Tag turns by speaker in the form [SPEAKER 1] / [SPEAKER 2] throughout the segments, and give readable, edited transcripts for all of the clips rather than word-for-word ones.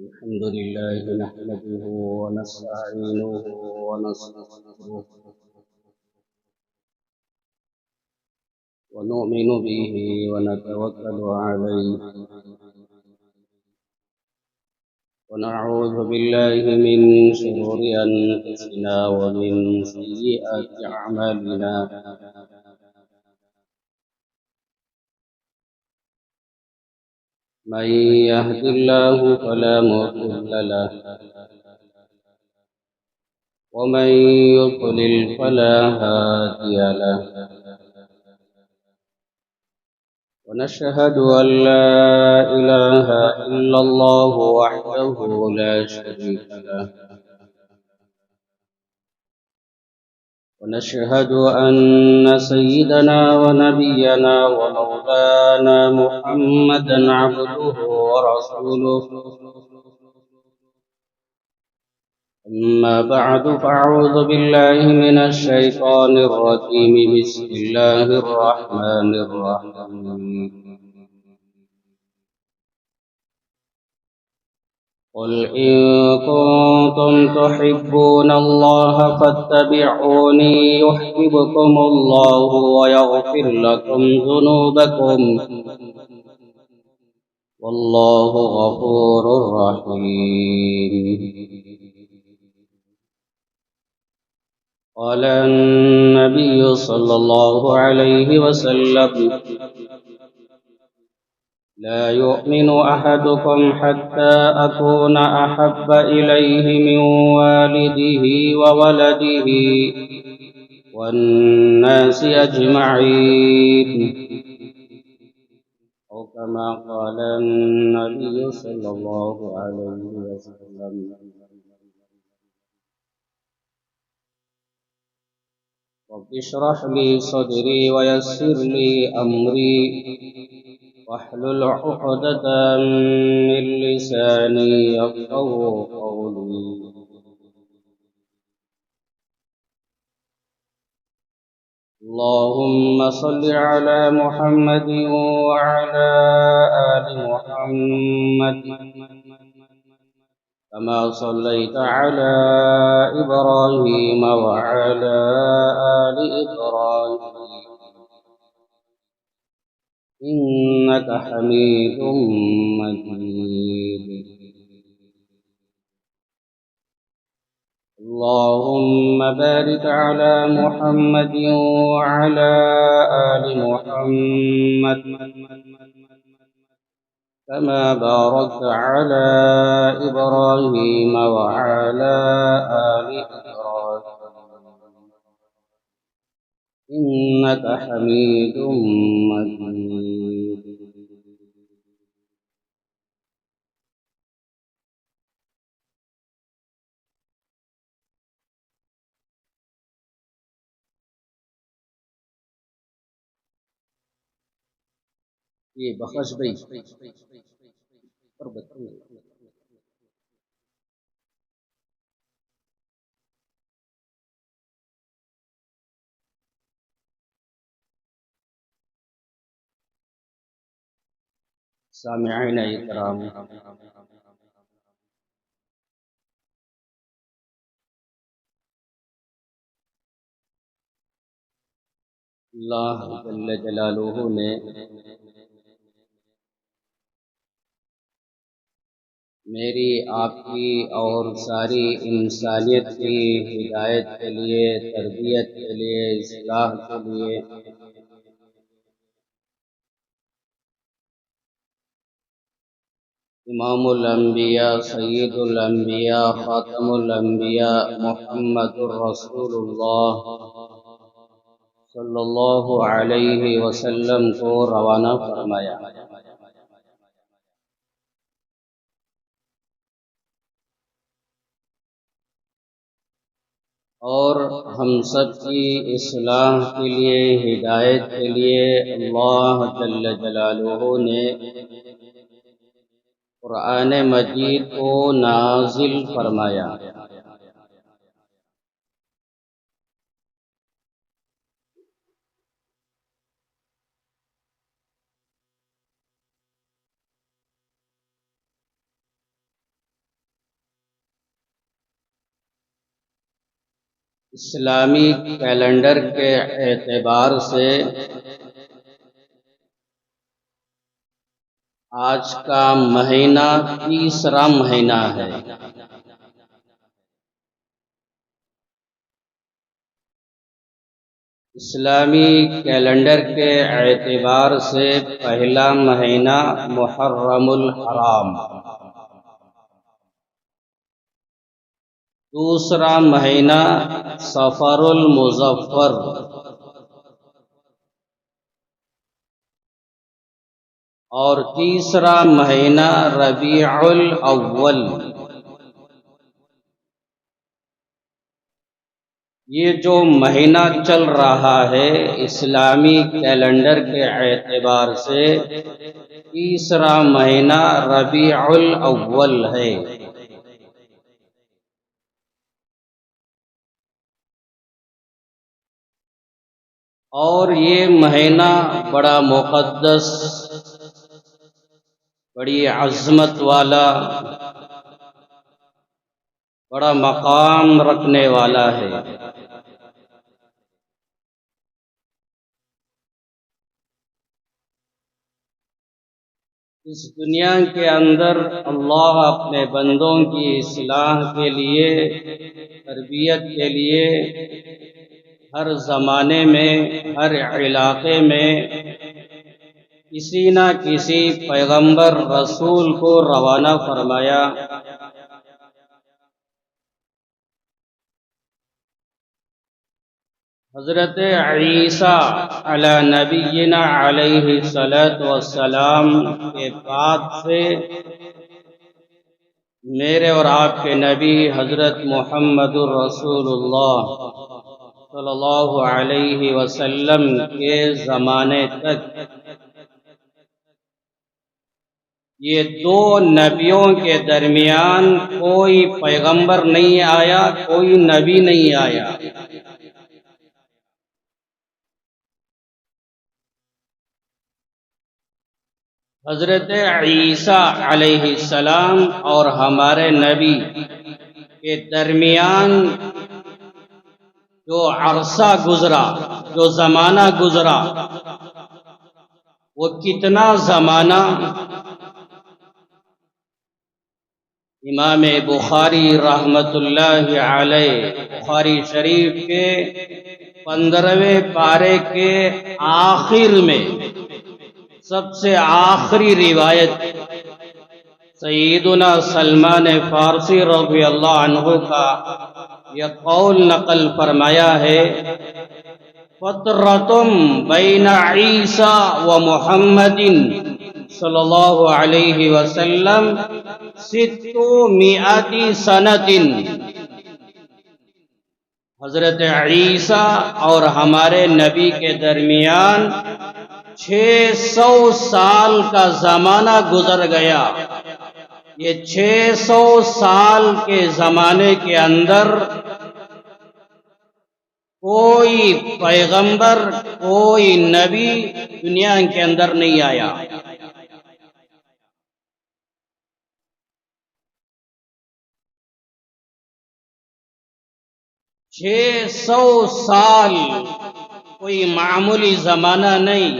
[SPEAKER 1] الحمد لله نحمده ونستعينه ونستغفره ونؤمن به ونتوكل عليه ونعوذ بالله من شرور أنفسنا ومن سيئات أعمالنا من يهد الله فلا مضل له ومن يضلل فلا هادي له ونشهد أن لا إله إلا الله وحده لا شريك له ونشهد أن سيدنا ونبينا ومولانا محمدا عبده ورسوله أما بعد فأعوذ بالله من الشيطان الرجيم بسم الله الرحمن الرحيم قل إن كنتم تحبون الله فاتبعوني يحببكم الله ويغفر لكم ذنوبكم والله غفور رحيم قال النبي صلى الله عليه وسلم لا يؤمن أحدكم حتى أكون أحب إليه من والده وولده والناس أجمعين أو كما قال النبي صلى الله عليه وسلم رب اشرح لي صدري ويسر لي أمري واحلل عقدة من لساني يفقهوا قولي اللهم صل على محمد وعلى آل محمد كما صليت على إبراهيم وعلى آل إبراهيم إنك حميد مجيد اللهم بارك على محمد وعلى آل محمد كما باركت على إبراهيم وعلى آل إبراهيم إنك حميد مجيد یہ بخش بھائی سامعین اکرام، اللہ جل جلالہ نے میری آپ کی اور ساری انسانیت کی ہدایت کے لیے، تربیت کے لیے، اصلاح کے لیے امام الانبیاء، سید الانبیاء، خاتم الانبیاء محمد الرسول اللہ صلی اللہ علیہ وسلم کو روانہ فرمایا، اور ہم سب کی اصلاح کے لیے، ہدایت کے لیے اللہ جل جلالہ نے قرآن مجید کو نازل فرمایا۔ اسلامی کیلنڈر کے اعتبار سے آج کا مہینہ تیسرا مہینہ ہے۔ اسلامی کیلنڈر کے اعتبار سے پہلا مہینہ محرم الحرام، دوسرا مہینہ صفر المظفر، اور تیسرا مہینہ ربیع الاول۔ یہ جو مہینہ چل رہا ہے اسلامی کیلنڈر کے اعتبار سے تیسرا مہینہ ربیع الاول ہے۔ اور یہ مہینہ بڑا مقدس، بڑی عظمت والا، بڑا مقام رکھنے والا ہے۔ اس دنیا کے اندر اللہ اپنے بندوں کی اصلاح کے لیے، تربیت کے لیے ہر زمانے میں، ہر علاقے میں کسی نہ کسی پیغمبر رسول کو روانہ فرمایا۔ حضرت عیسیٰ علی نبینا علیہ السلام کے بعد سے میرے اور آپ کے نبی حضرت محمد الرسول اللہ صلی اللہ علیہ وسلم کے زمانے تک یہ دو نبیوں کے درمیان کوئی پیغمبر نہیں آیا، کوئی نبی نہیں آیا۔ حضرت عیسیٰ علیہ السلام اور ہمارے نبی کے درمیان جو عرصہ گزرا، جو زمانہ گزرا، وہ کتنا زمانہ؟ امام بخاری رحمت اللہ علیہ بخاری شریف کے 15ویں پارے کے آخر میں سب سے آخری روایت سیدنا سلمان فارسی رضی اللہ عنہ کا یہ قول نقل فرمایا ہے: فترتم بین عیسیٰ و محمد صلی اللہ علیہ وسلم 600 سنۃ۔ حضرت عیسیٰ اور ہمارے نبی کے درمیان 600 سال کا زمانہ گزر گیا۔ یہ 600 سال کے زمانے کے اندر کوئی پیغمبر، کوئی نبی دنیا کے اندر نہیں آیا۔ چھ سو سال کوئی معمولی زمانہ نہیں۔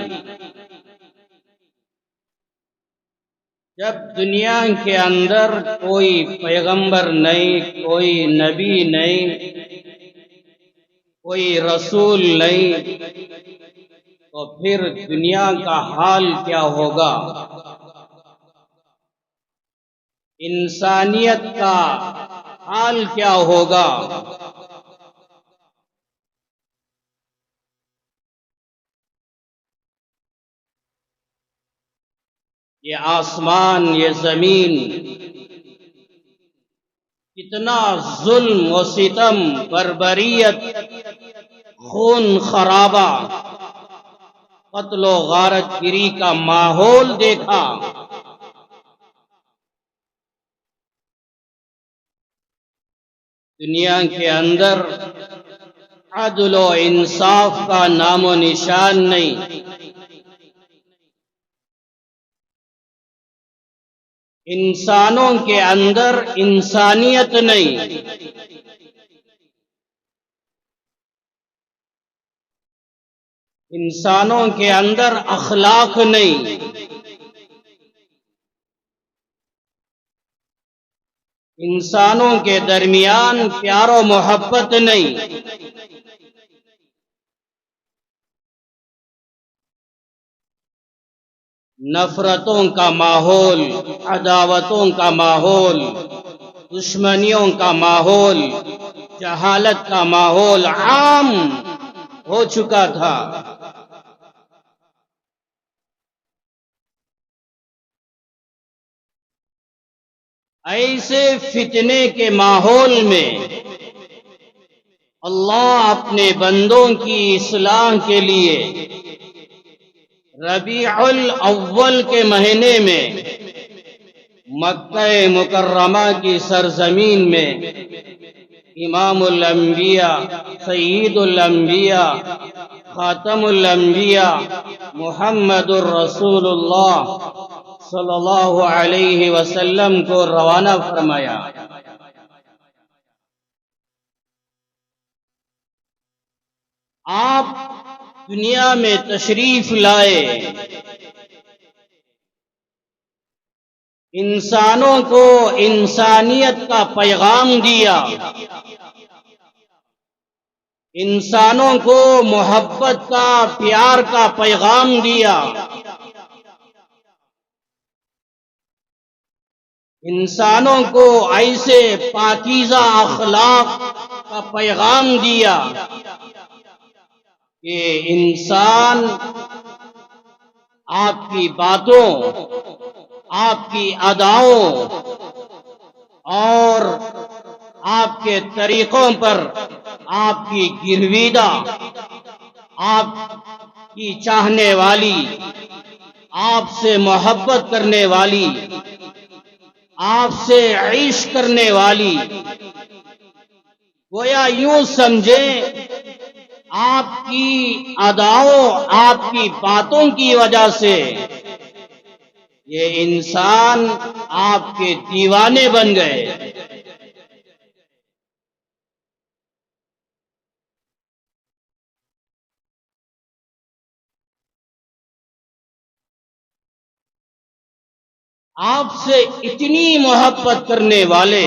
[SPEAKER 1] جب دنیا کے اندر کوئی پیغمبر نہیں، کوئی نبی نہیں، کوئی رسول نہیں، تو پھر دنیا کا حال کیا ہوگا؟ انسانیت کا حال کیا ہوگا؟ یہ آسمان، یہ زمین کتنا ظلم و ستم، بربریت، خون خرابہ، قتل و غارت گری کا ماحول دیکھا۔ دنیا کے اندر عدل و انصاف کا نام و نشان نہیں۔ انسانوں کے اندر انسانیت نہیں۔ انسانوں کے اندر اخلاق نہیں، انسانوں کے درمیان پیار و محبت نہیں، نفرتوں کا ماحول، عداوتوں کا ماحول، دشمنیوں کا ماحول، جہالت کا ماحول عام ہو چکا تھا۔ ایسے فتنے کے ماحول میں اللہ اپنے بندوں کی اصلاح کے لیے ربیع الاول کے مہینے میں مکہ مکرمہ کی سرزمین میں امام الانبیاء، سید الانبیاء، خاتم الانبیاء محمد الرسول اللہ صلی اللہ علیہ وسلم کو روانہ فرمایا۔ آپ دنیا میں تشریف لائے، انسانوں کو انسانیت کا پیغام دیا، انسانوں کو محبت کا، پیار کا پیغام دیا، انسانوں کو ایسے پاکیزہ اخلاق کا پیغام دیا کہ انسان آپ کی باتوں، آپ کی اداؤں اور آپ کے طریقوں پر آپ کی گرویدہ، آپ کی چاہنے والی، آپ سے محبت کرنے والی، آپ سے عشق کرنے والی، گویا یوں سمجھیں آپ کی اداؤں، آپ کی باتوں کی وجہ سے یہ انسان آپ کے دیوانے بن گئے۔ آپ سے اتنی محبت کرنے والے،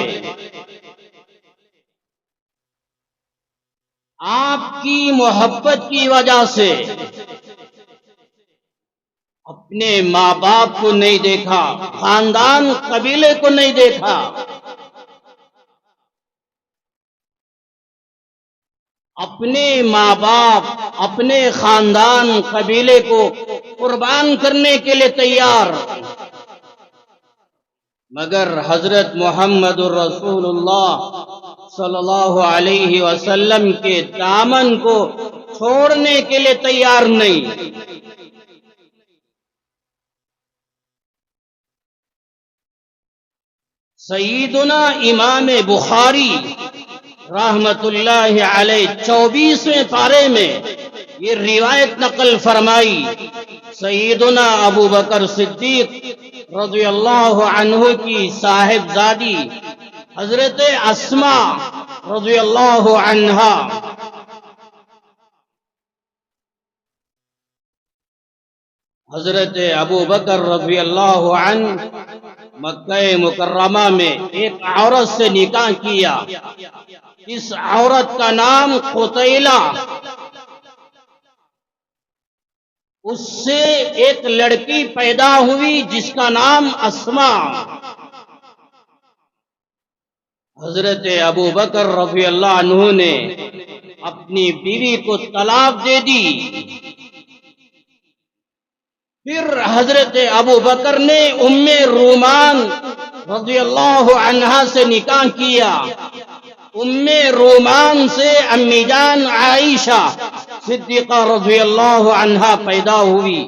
[SPEAKER 1] آپ کی محبت کی وجہ سے اپنے ماں باپ کو نہیں دیکھا، خاندان قبیلے کو نہیں دیکھا، اپنے ماں باپ، اپنے خاندان قبیلے کو قربان کرنے کے لیے تیار، مگر حضرت محمد الرسول اللہ صلی اللہ علیہ وسلم کے دامن کو چھوڑنے کے لیے تیار نہیں۔ سیدنا امام بخاری رحمت اللہ علیہ 24ویں پارے میں یہ روایت نقل فرمائی، سیدنا ابو بکر صدیق رضی اللہ عنہ کی صاحبزادی حضرت اسماء رضی اللہ عنہا حضرت ابو بکر رضی اللہ عنہ مکہ مکرمہ میں ایک عورت سے نکاح کیا، اس عورت کا نام قتیلہ، اس سے ایک لڑکی پیدا ہوئی جس کا نام اسماء۔ حضرت ابو بکر رضی اللہ عنہ نے اپنی بیوی کو طلاق دے دی، پھر حضرت ابو بکر نے ام رومان رضی اللہ عنہا سے نکاح کیا، ام رومان سے امی جان عائشہ صدیقہ رضی اللہ عنہا پیدا ہوئی۔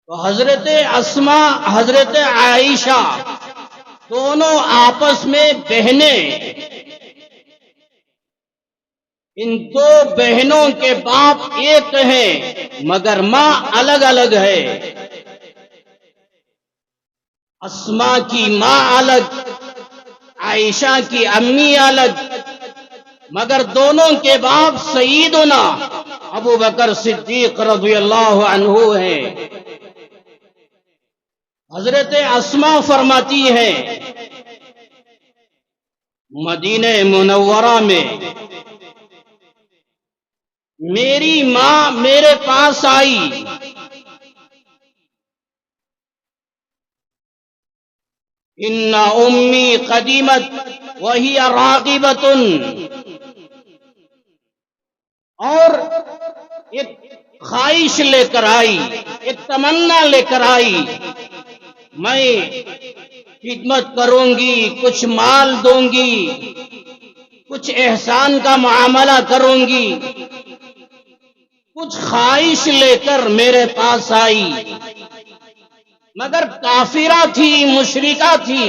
[SPEAKER 1] تو حضرت اسماء، حضرت عائشہ دونوں آپس میں بہنیں، ان دو بہنوں کے باپ ایک ہیں مگر ماں الگ الگ ہے۔ اسماء کی ماں الگ، عائشہ کی امی الگ، مگر دونوں کے باپ سیدنا ابو بکر صدیق رضی اللہ عنہ ہیں۔ حضرت اسماء فرماتی ہے مدینہ منورہ میں میری ماں میرے پاس آئی، ان امی قدیمت وہی راغبۃ، اور ایک خواہش لے کر آئی، ایک تمنا لے کر آئی، میں خدمت کروں گی، کچھ مال دوں گی، کچھ احسان کا معاملہ کروں گی، کچھ خواہش لے کر میرے پاس آئی، مگر کافرہ تھی، مشرکہ تھی۔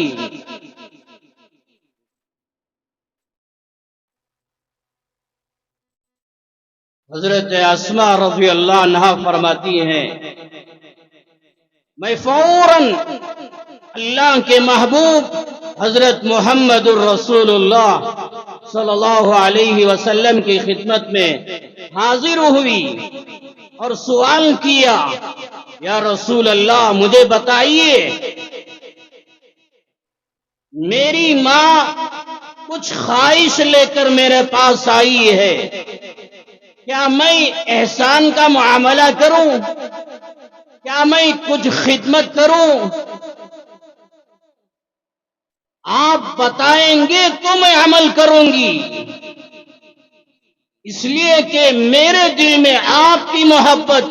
[SPEAKER 1] حضرت اسماء رضی اللہ عنہا فرماتی ہیں میں فوراً اللہ کے محبوب حضرت محمد الرسول اللہ صلی اللہ علیہ وسلم کی خدمت میں حاضر ہوئی اور سوال کیا، یا رسول اللہ مجھے بتائیے، میری ماں کچھ خواہش لے کر میرے پاس آئی ہے، کیا میں احسان کا معاملہ کروں؟ کیا میں کچھ خدمت کروں؟ آپ بتائیں گے تو میں عمل کروں گی، اس لیے کہ میرے دل میں آپ کی محبت،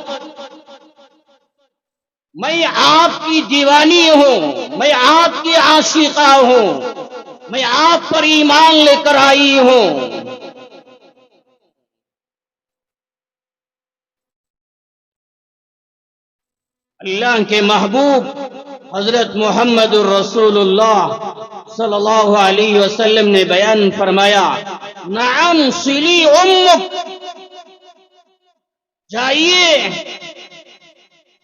[SPEAKER 1] میں آپ کی دیوانی ہوں، میں آپ کی عاشقہ ہوں، میں آپ پر ایمان لے کر آئی ہوں۔ اللہ کے محبوب حضرت محمد الرسول اللہ صلی اللہ علیہ وسلم نے بیان فرمایا، نعم صلی امک، جائیے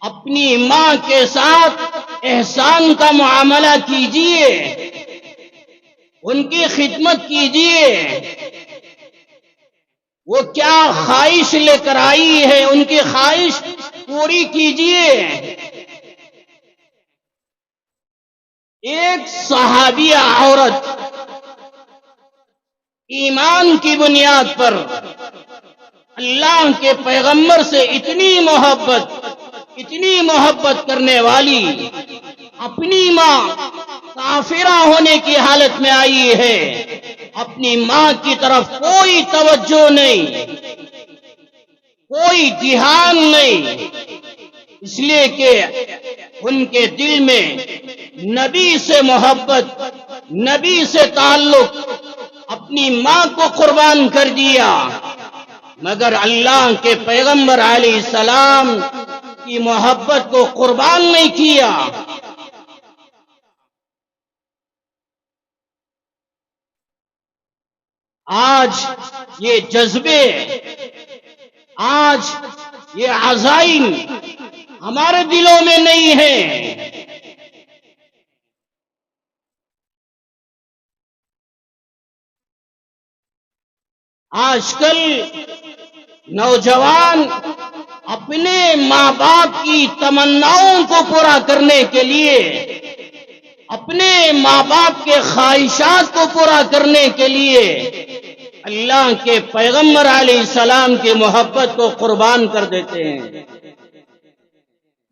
[SPEAKER 1] اپنی ماں کے ساتھ احسان کا معاملہ کیجیے، ان کی خدمت کیجیے، وہ کیا خواہش لے کر آئی ہے ان کی خواہش پوری کیجیے۔ ایک صحابیہ عورت ایمان کی بنیاد پر اللہ کے پیغمبر سے اتنی محبت کرنے والی، اپنی ماں کافرہ ہونے کی حالت میں آئی ہے، اپنی ماں کی طرف کوئی توجہ نہیں، کوئی دھیان نہیں، اس لیے کہ ان کے دل میں نبی سے محبت، نبی سے تعلق، اپنی ماں کو قربان کر دیا، مگر اللہ کے پیغمبر علیہ السلام کی محبت کو قربان نہیں کیا۔ آج یہ جذبے، آج یہ عزائم ہمارے دلوں میں نہیں ہیں۔ آج کل نوجوان اپنے ماں باپ کی تمناؤں کو پورا کرنے کے لیے، اپنے ماں باپ کے خواہشات کو پورا کرنے کے لیے اللہ کے پیغمبر علیہ السلام کی محبت کو قربان کر دیتے ہیں۔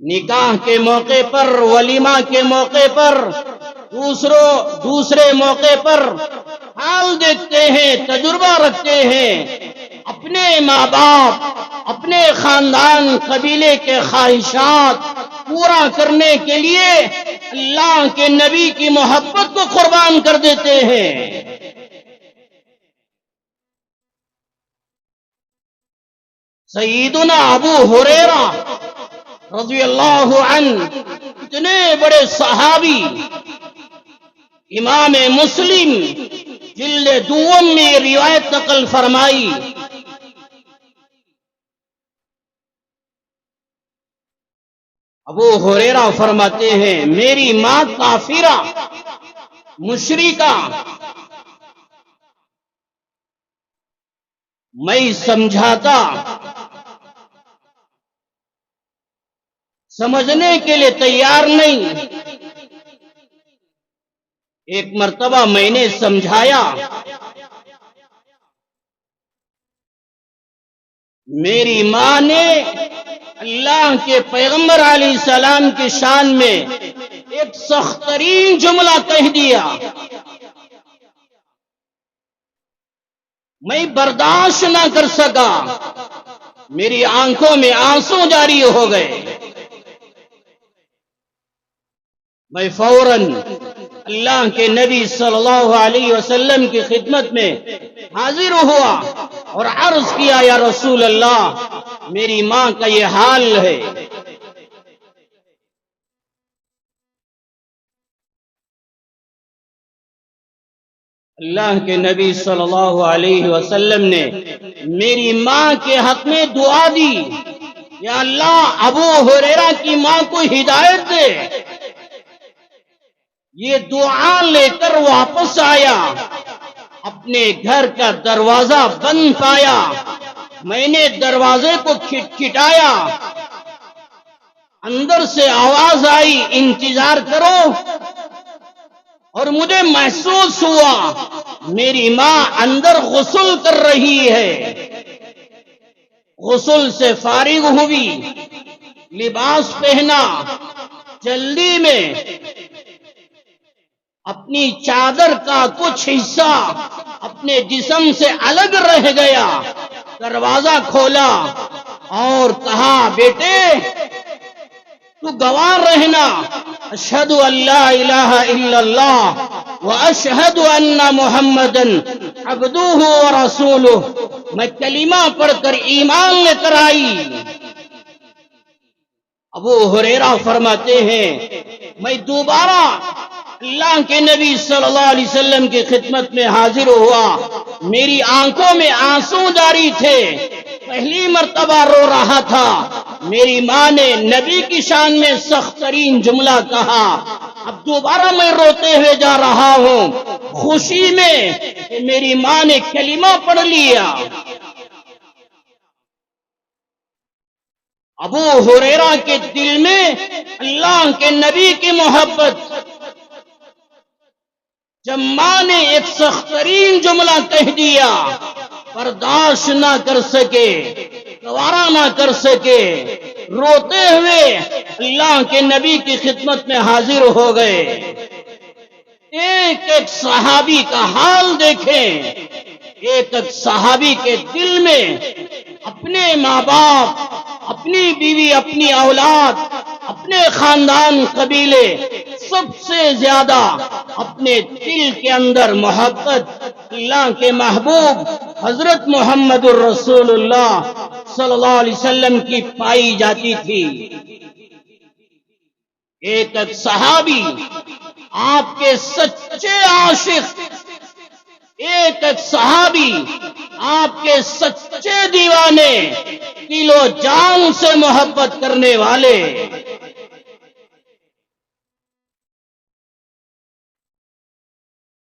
[SPEAKER 1] نکاح کے موقع پر، ولیمہ کے موقع پر، دوسرے موقع پر حال دیکھتے ہیں، تجربہ رکھتے ہیں، اپنے ماں باپ، اپنے خاندان قبیلے کے خواہشات پورا کرنے کے لیے اللہ کے نبی کی محبت کو قربان کر دیتے ہیں۔ سیدنا ابو ہریرہ رضی اللہ عنہ، اتنے بڑے صحابی، امام مسلم جلد دوم میں روایت نقل فرمائی، ابو ہریرہ فرماتے ہیں میری ماں کافرہ، مشرکہ، میں سمجھاتا، سمجھنے کے لیے تیار نہیں۔ ایک مرتبہ میں نے سمجھایا، میری ماں نے اللہ کے پیغمبر علیہ السلام کی شان میں ایک سخت ترین جملہ کہہ دیا، میں برداشت نہ کر سکا، میری آنکھوں میں آنسو جاری ہو گئے۔ میں فوراً اللہ کے نبی صلی اللہ علیہ وسلم کی خدمت میں حاضر ہوا اور عرض کیا، یا رسول اللہ، میری ماں کا یہ حال ہے۔ اللہ کے نبی صلی اللہ علیہ وسلم نے میری ماں کے حق میں دعا دی، یا اللہ ابو ہریرہ کی ماں کو ہدایت دے۔ یہ دعا لے کر واپس آیا، اپنے گھر کا دروازہ بند پایا، میں نے دروازے کو کھٹکھٹایا، اندر سے آواز آئی، انتظار کرو، اور مجھے محسوس ہوا میری ماں اندر غسل کر رہی ہے۔ غسل سے فارغ ہوئی، لباس پہنا، جلدی میں اپنی چادر کا کچھ حصہ اپنے جسم سے الگ رہ گیا، دروازہ کھولا اور کہا، بیٹے تو گواہ رہنا، اشہد ان لا الہ الا اللہ واشہد ان محمدًا عبدہ ورسولہ، میں کلمہ پڑھ کر ایمان لے کر آئی۔ ابو ہریرہ فرماتے ہیں، میں دوبارہ اللہ کے نبی صلی اللہ علیہ وسلم کی خدمت میں حاضر ہوا، میری آنکھوں میں آنسو جاری تھے، پہلی مرتبہ رو رہا تھا۔ میری ماں نے نبی کی شان میں سخت ترین جملہ کہا، اب دوبارہ میں روتے ہوئے جا رہا ہوں، خوشی میں کہ میری ماں نے کلمہ پڑھ لیا۔ ابو ہریرہ کے دل میں اللہ کے نبی کی محبت، جب ماں نے ایک سخت ترین جملہ کہہ دیا، برداشت نہ کر سکے، گوارا نہ کر سکے، روتے ہوئے اللہ کے نبی کی خدمت میں حاضر ہو گئے۔ ایک ایک صحابی کا حال دیکھیں، ایک ایک صحابی کے دل میں اپنے ماں باپ، اپنی بیوی، اپنی اولاد، اپنے خاندان، قبیلے، سب سے زیادہ اپنے دل کے اندر محبت اللہ کے محبوب حضرت محمد الرسول اللہ صلی اللہ علیہ وسلم کی پائی جاتی تھی۔ ایک ایک صحابی آپ کے سچے عاشق، ایک ایک صحابی آپ کے سچے دیوانے، دل و جان سے محبت کرنے والے۔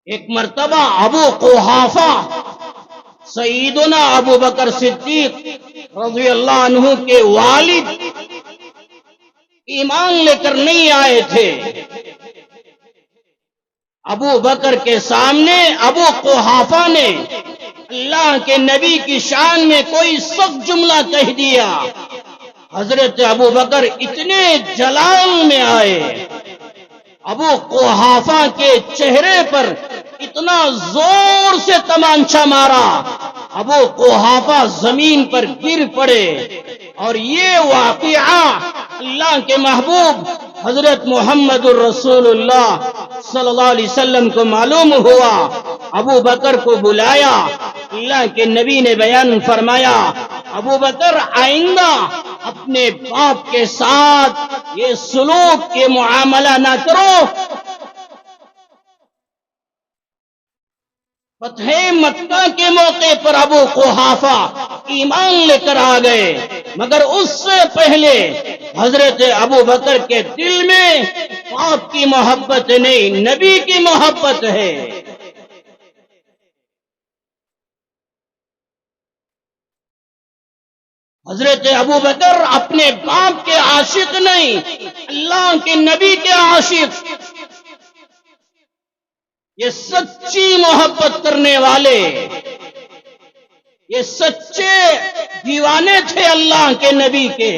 [SPEAKER 1] ایک مرتبہ ابو قحافہ سیدنا ابو بکر صدیق رضی اللہ عنہ کے والد ایمان لے کر نہیں آئے تھے۔ ابو بکر کے سامنے ابو قحافہ نے اللہ کے نبی کی شان میں کوئی سخت جملہ کہہ دیا، حضرت ابو بکر اتنے جلال میں آئے، ابو قحافہ کے چہرے پر اتنا زور سے تمانچہ مارا، ابو قحافہ زمین پر گر پڑے، اور یہ واقعہ اللہ کے محبوب حضرت محمد الرسول اللہ صلی اللہ علیہ وسلم کو معلوم ہوا۔ ابو بکر کو بلایا، اللہ کے نبی نے بیان فرمایا، ابو بکر آئندہ اپنے باپ کے ساتھ یہ سلوک، یہ معاملہ نہ کرو۔ فتح مکہ کے موقع پر ابو قحافہ ایمان لے کر آ گئے، مگر اس سے پہلے حضرت ابو بکر کے دل میں باپ کی محبت نہیں، نبی کی محبت ہے۔ حضرت ابو بکر اپنے باپ کے عاشق نہیں، اللہ کے نبی کے عاشق، یہ سچی محبت کرنے والے، یہ سچے دیوانے تھے اللہ کے نبی کے۔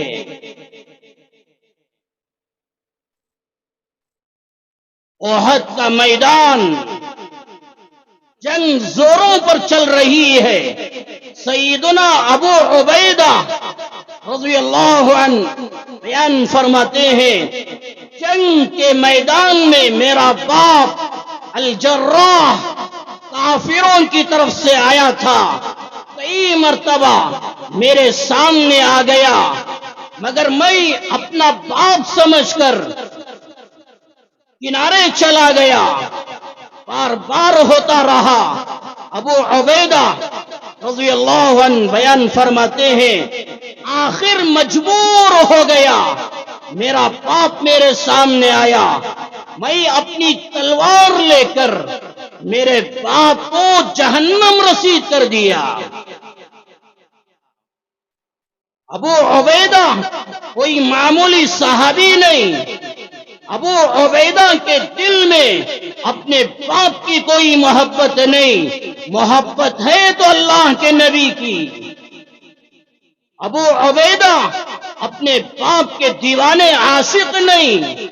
[SPEAKER 1] احد کا میدان، جنگ زوروں پر چل رہی ہے، سیدنا ابو عبیدہ رضی اللہ عنہ بیان فرماتے ہیں، جنگ کے میدان میں میرا باپ الجراح کافروں کی طرف سے آیا تھا، کئی مرتبہ میرے سامنے آ گیا، مگر میں اپنا باپ سمجھ کر کنارے چلا گیا، بار بار ہوتا رہا۔ ابو عبیدہ رضی اللہ عنہ بیان فرماتے ہیں، آخر مجبور ہو گیا، میرا باپ میرے سامنے آیا، میں اپنی تلوار لے کر میرے باپ کو جہنم رسید کر دیا۔ ابو عبیدہ کوئی معمولی صحابی نہیں، ابو عبیدہ کے دل میں اپنے باپ کی کوئی محبت نہیں، محبت ہے تو اللہ کے نبی کی۔ ابو عبیدہ اپنے باپ کے دیوانے عاشق نہیں،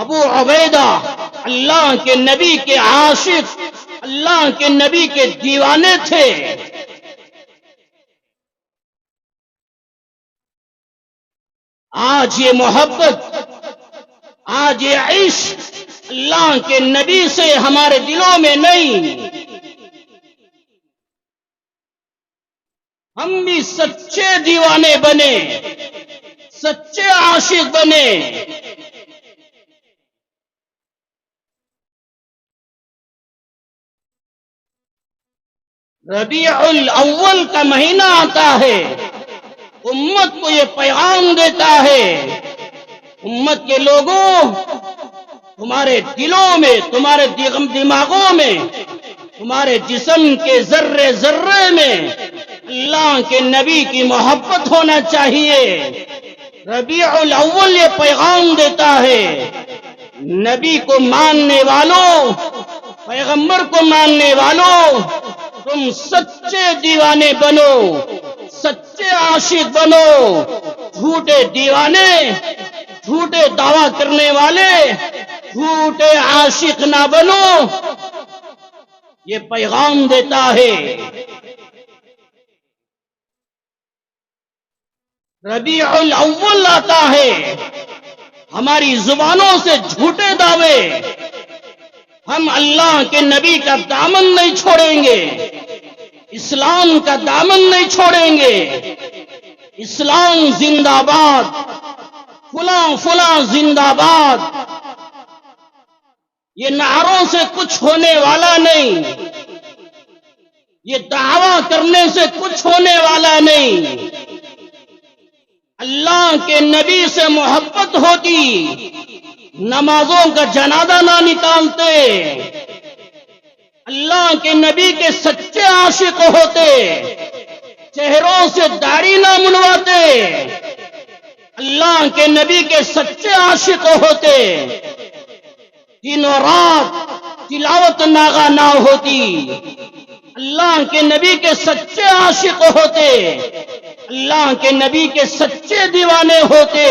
[SPEAKER 1] ابو عبیدہ اللہ کے نبی کے عاشق، اللہ کے نبی کے دیوانے تھے۔ آج یہ محبت، آج یہ عشق اللہ کے نبی سے ہمارے دلوں میں نہیں۔ ہم بھی سچے دیوانے بنے، سچے عاشق بنے۔ ربیع الاول کا مہینہ آتا ہے، امت کو یہ پیغام دیتا ہے، امت کے لوگوں، تمہارے دلوں میں، تمہارے دماغوں میں، تمہارے جسم کے ذرے ذرے میں اللہ کے نبی کی محبت ہونا چاہیے۔ ربیع الاول یہ پیغام دیتا ہے، نبی کو ماننے والوں، پیغمبر کو ماننے والوں، تم سچے دیوانے بنو، سچے عاشق بنو، جھوٹے دیوانے، جھوٹے دعویٰ کرنے والے، جھوٹے عاشق نہ بنو، یہ پیغام دیتا ہے۔ ربیع الاول آتا ہے، ہماری زبانوں سے جھوٹے دعوے، ہم اللہ کے نبی کا دامن نہیں چھوڑیں گے، اسلام کا دامن نہیں چھوڑیں گے، اسلام زندہ باد، فلاں فلاں زندہ باد، یہ نعروں سے کچھ ہونے والا نہیں، یہ دعویٰ کرنے سے کچھ ہونے والا نہیں۔ اللہ کے نبی سے محبت ہوتی، نمازوں کا جنازہ نہ نکالتے، اللہ کے نبی کے سچے عاشق ہوتے، چہروں سے داڑھی نہ منواتے، اللہ کے نبی کے سچے عاشق ہوتے، دن و رات تلاوت ناغہ نہ ہوتی، اللہ کے نبی کے سچے عاشق ہوتے، اللہ کے نبی کے سچے دیوانے ہوتے،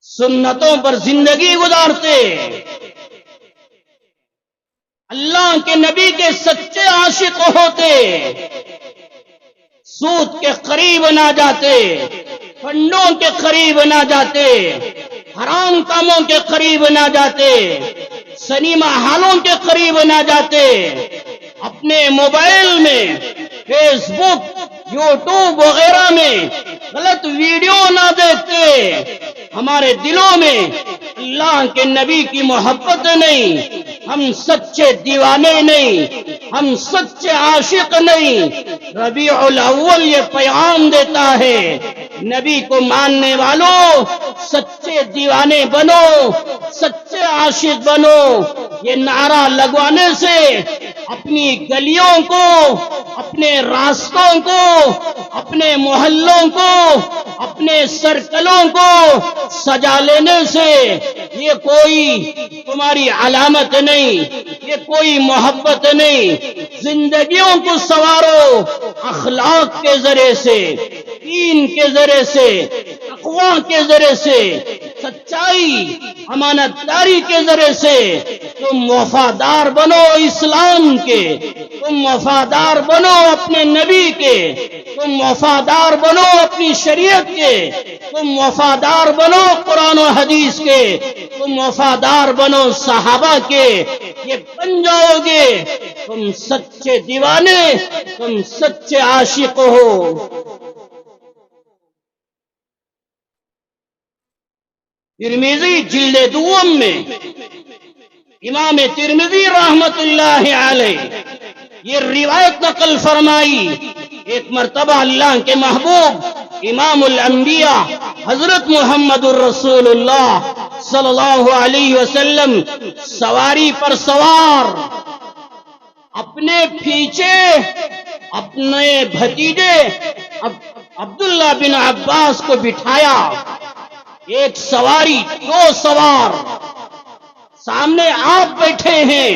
[SPEAKER 1] سنتوں پر زندگی گزارتے، اللہ کے نبی کے سچے عاشق ہوتے، سود کے قریب نہ جاتے، فنڈوں کے قریب نہ جاتے، حرام کاموں کے قریب نہ جاتے، سنیما ہالوں کے قریب نہ جاتے، اپنے موبائل میں فیس بک، یوٹیوب وغیرہ میں غلط ویڈیو نہ دیکھتے۔ ہمارے دلوں میں اللہ کے نبی کی محبت نہیں، ہم سچے دیوانے نہیں، ہم سچے عاشق نہیں۔ ربیع الاول یہ پیغام دیتا ہے، نبی کو ماننے والوں سچے دیوانے بنو، سچے عاشق بنو۔ یہ نعرہ لگوانے سے اپنی گلیوں کو، اپنے راستوں کو، اپنے محلوں کو، اپنے سرکلوں کو سجا لینے سے یہ کوئی تمہاری علامت نہیں، یہ کوئی محبت نہیں۔ زندگیوں کو سنوارو اخلاق کے ذریعے سے، دین کے ذریعے سے، تقوی کے ذریعے سے، سچائی امانت داری کے ذریعے سے۔ تم وفادار بنو اسلام کے، تم وفادار بنو اپنے نبی کے، تم وفادار بنو اپنی شریعت کے، تم وفادار بنو قرآن و حدیث کے، تم وفادار بنو صحابہ کے۔ یہ بن جاؤ گے تم سچے دیوانے، تم سچے عاشق ہو۔ ترمذی جلد دوم میں امام ترمذی رحمت اللہ علیہ یہ روایت نقل فرمائی، ایک مرتبہ اللہ کے محبوب امام الانبیاء حضرت محمد الرسول اللہ صلی اللہ علیہ وسلم سواری پر سوار اپنے پیچھے اپنے بھتیجے عبداللہ بن عباس کو بٹھایا۔ ایک سواری، دو سوار، سامنے آپ بیٹھے ہیں،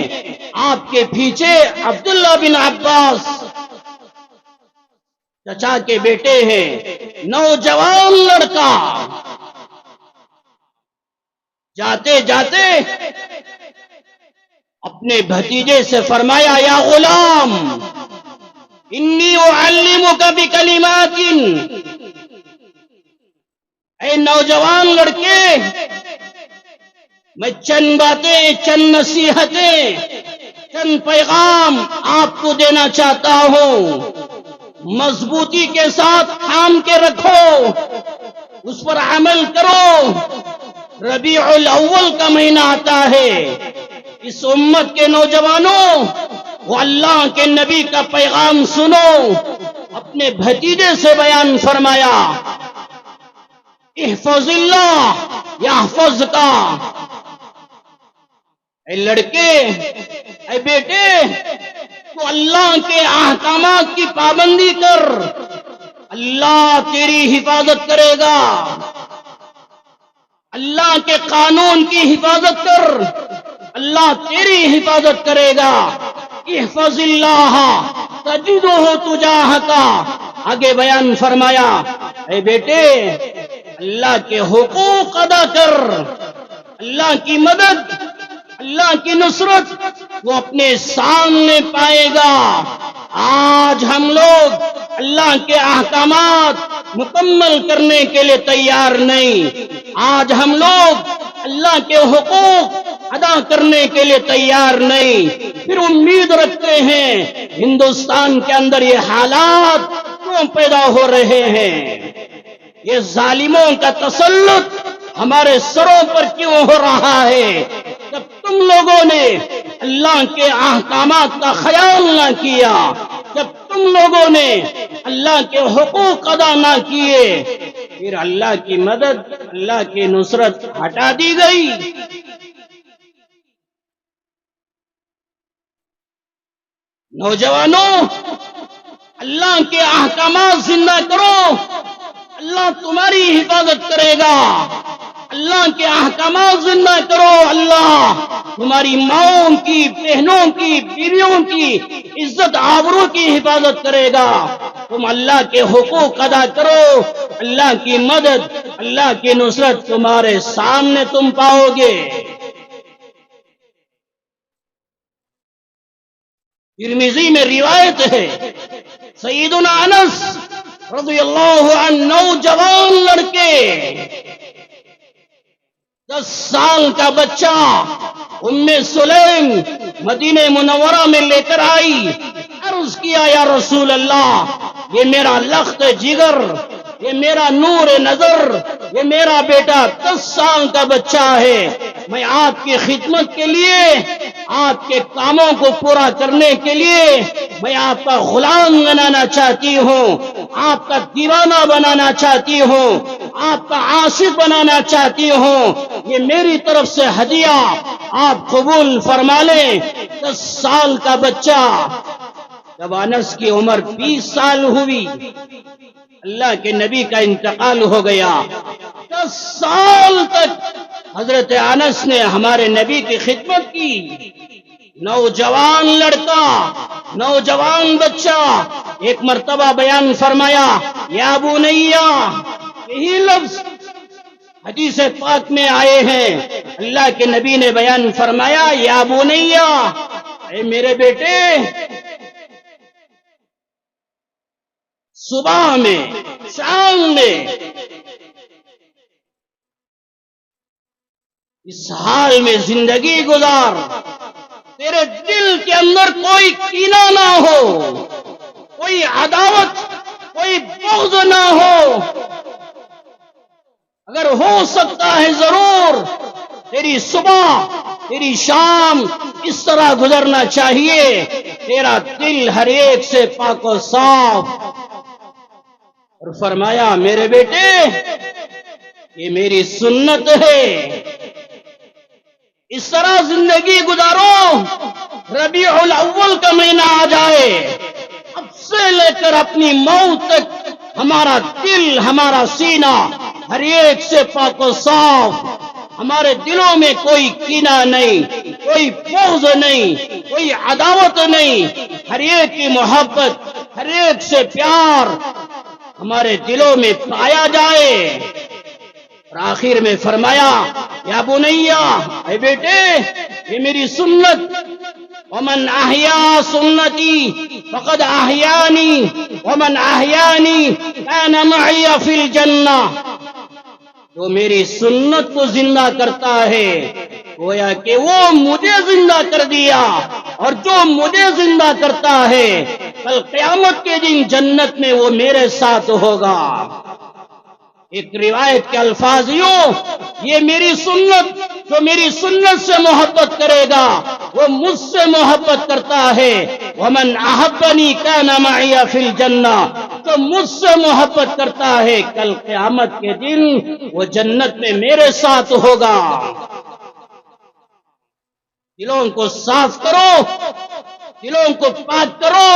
[SPEAKER 1] آپ کے پیچھے عبداللہ بن عباس چچا کے بیٹے ہیں، نوجوان لڑکا۔ جاتے جاتے اپنے بھتیجے سے فرمایا، یا غلام انی اعلمک بکلمات، اے نوجوان لڑکے میں چند باتیں، چند نصیحتیں، چند پیغام آپ کو دینا چاہتا ہوں، مضبوطی کے ساتھ تھام کے رکھو، اس پر عمل کرو۔ ربیع الاول کا مہینہ آتا ہے، اس امت کے نوجوانوں وہ اللہ کے نبی کا پیغام سنو۔ اپنے بھتیجے سے بیان فرمایا، احفظ اللہ یحفظ کا، اے لڑکے، اے بیٹے، تو اللہ کے احکامات کی پابندی کر، اللہ تیری حفاظت کرے گا۔ اللہ کے قانون کی حفاظت کر، اللہ تیری حفاظت کرے گا۔ احفظ اللہ تجدہ تجاہک، آگے بیان فرمایا، اے بیٹے اللہ کے حقوق ادا کر، اللہ کی مدد، اللہ کی نصرت وہ اپنے سامنے پائے گا۔ آج ہم لوگ اللہ کے احکامات مکمل کرنے کے لیے تیار نہیں، آج ہم لوگ اللہ کے حقوق ادا کرنے کے لیے تیار نہیں، پھر امید رکھتے ہیں ہندوستان کے اندر یہ حالات کیوں پیدا ہو رہے ہیں، یہ ظالموں کا تسلط ہمارے سروں پر کیوں ہو رہا ہے؟ جب تم لوگوں نے اللہ کے احکامات کا خیال نہ کیا، جب تم لوگوں نے اللہ کے حقوق ادا نہ کیے، پھر اللہ کی مدد، اللہ کی نصرت ہٹا دی گئی۔ نوجوانوں، اللہ کے احکامات زندہ کرو، اللہ تمہاری حفاظت کرے گا۔ اللہ کے احکامات زندہ کرو، اللہ تمہاری ماؤں کی، بہنوں کی، بیویوں کی عزت آبرو کی حفاظت کرے گا۔ تم اللہ کے حقوق ادا کرو، اللہ کی مدد، اللہ کی نصرت تمہارے سامنے تم پاؤ گے۔ ترمذی میں روایت ہے، سیدنا انس رضی اللہ عنہ نوجوان لڑکے، 10 سال کا بچہ ام سلیم مدینہ منورہ میں لے کر آئی، عرض کیا، یا رسول اللہ، یہ میرا لخت جگر، یہ میرا نور نظر، یہ میرا بیٹا 10 سال کا بچہ ہے، میں آپ کی خدمت کے لیے، آپ کے کاموں کو پورا کرنے کے لیے میں آپ کا غلام بنانا چاہتی ہوں، آپ کا دیوانہ بنانا چاہتی ہوں، آپ کا عاشق بنانا چاہتی ہوں، یہ میری طرف سے ہدیہ آپ قبول فرما لیں۔ 10 سال کا بچہ، جب انس کی عمر 20 سال ہوئی، اللہ کے نبی کا انتقال ہو گیا۔ 10 سال تک حضرت انس نے ہمارے نبی کی خدمت کی۔ نوجوان لڑکا، نوجوان بچہ، ایک مرتبہ بیان فرمایا یا بنیا، یہی لفظ حدیث پاک میں آئے ہیں۔ اللہ کے نبی نے بیان فرمایا یا بنیا، اے میرے بیٹے، صبح میں شام میں اس حال میں زندگی گزار، تیرے دل کے اندر کوئی کینہ نہ ہو، کوئی عداوت، کوئی بغض نہ ہو۔ اگر ہو سکتا ہے ضرور تیری صبح، تیری شام اس طرح گزرنا چاہیے، تیرا دل ہر ایک سے پاک و صاف۔ اور فرمایا میرے بیٹے، یہ میری سنت ہے، اس طرح زندگی گزارو۔ ربیع الاول کا مہینہ آ جائے، اب سے لے کر اپنی موت تک ہمارا دل، ہمارا سینہ ہر ایک سے پاک و صاف، ہمارے دلوں میں کوئی کینہ نہیں، کوئی بغض نہیں، کوئی عداوت نہیں، ہر ایک کی محبت، ہر ایک سے پیار ہمارے دلوں میں پایا جائے۔ اور آخر میں فرمایا یا بنیا، اے بیٹے، یہ میری سنت، ومن احیا سنتی فقد احیانی ومن احیانی کان معی فی الجنہ۔ جو میری سنت کو زندہ کرتا ہے گویا کہ وہ مجھے زندہ کر دیا، اور جو مجھے زندہ کرتا ہے کل قیامت کے دن جنت میں وہ میرے ساتھ ہوگا۔ ایک روایت کے الفاظ یوں، یہ میری سنت، جو میری سنت سے محبت کرے گا وہ مجھ سے محبت کرتا ہے۔ ومن احبنی کان معی فی الجنہ، جو مجھ سے محبت کرتا ہے کل قیامت کے دن وہ جنت میں میرے ساتھ ہوگا۔ دلوں کو صاف کرو، دلوں کو پاک کرو،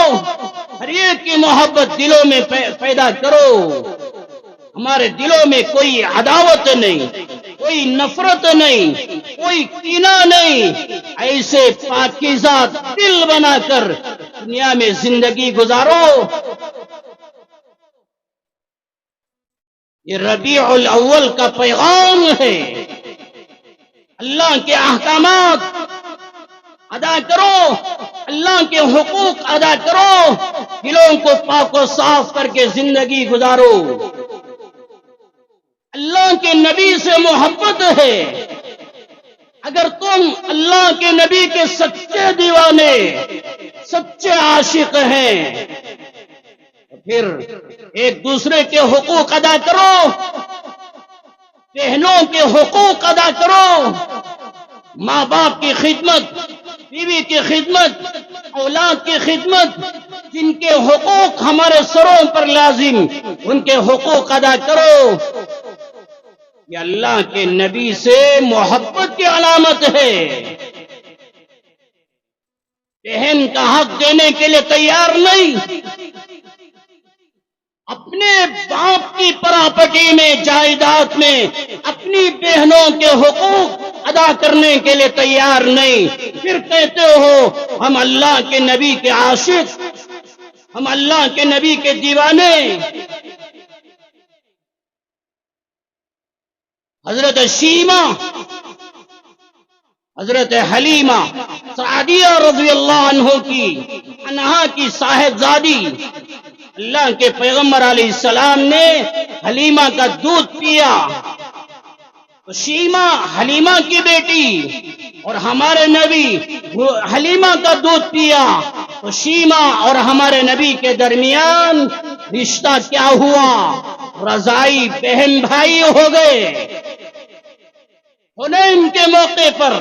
[SPEAKER 1] ہر ایک کی محبت دلوں میں پیدا کرو۔ ہمارے دلوں میں کوئی عداوت نہیں، کوئی نفرت نہیں، کوئی کینہ نہیں، ایسے پاکیزہ دل بنا کر دنیا میں زندگی گزارو۔ یہ ربیع الاول کا پیغام ہے۔ اللہ کے احکامات ادا کرو، اللہ کے حقوق ادا کرو، دلوں کو پاک و صاف کر کے زندگی گزارو۔ اللہ کے نبی سے محبت ہے، اگر تم اللہ کے نبی کے سچے دیوانے، سچے عاشق ہیں تو پھر ایک دوسرے کے حقوق ادا کرو، بہنوں کے حقوق ادا کرو، ماں باپ کی خدمت، بیوی کی خدمت، اولاد کی خدمت، جن کے حقوق ہمارے سروں پر لازم، ان کے حقوق ادا کرو۔ یہ اللہ کے نبی سے محبت کی علامت ہے۔ بہن کا حق دینے کے لیے تیار نہیں، اپنے باپ کی پراپرٹی میں، جائیداد میں اپنی بہنوں کے حقوق ادا کرنے کے لیے تیار نہیں، پھر کہتے ہو ہم اللہ کے نبی کے عاشق، ہم اللہ کے نبی کے دیوانے۔ حضرت شیمہ، حضرت حلیمہ سعدیہ رضی اللہ عنہا کی صاحبزادی، اللہ کے پیغمبر علیہ السلام نے حلیمہ کا دودھ پیا، تو شیمہ حلیمہ کی بیٹی اور ہمارے نبی حلیمہ کا دودھ پیا، تو شیمہ اور ہمارے نبی کے درمیان رشتہ کیا ہوا؟ رضائی بہن بھائی ہو گئے۔ حنین کے موقع پر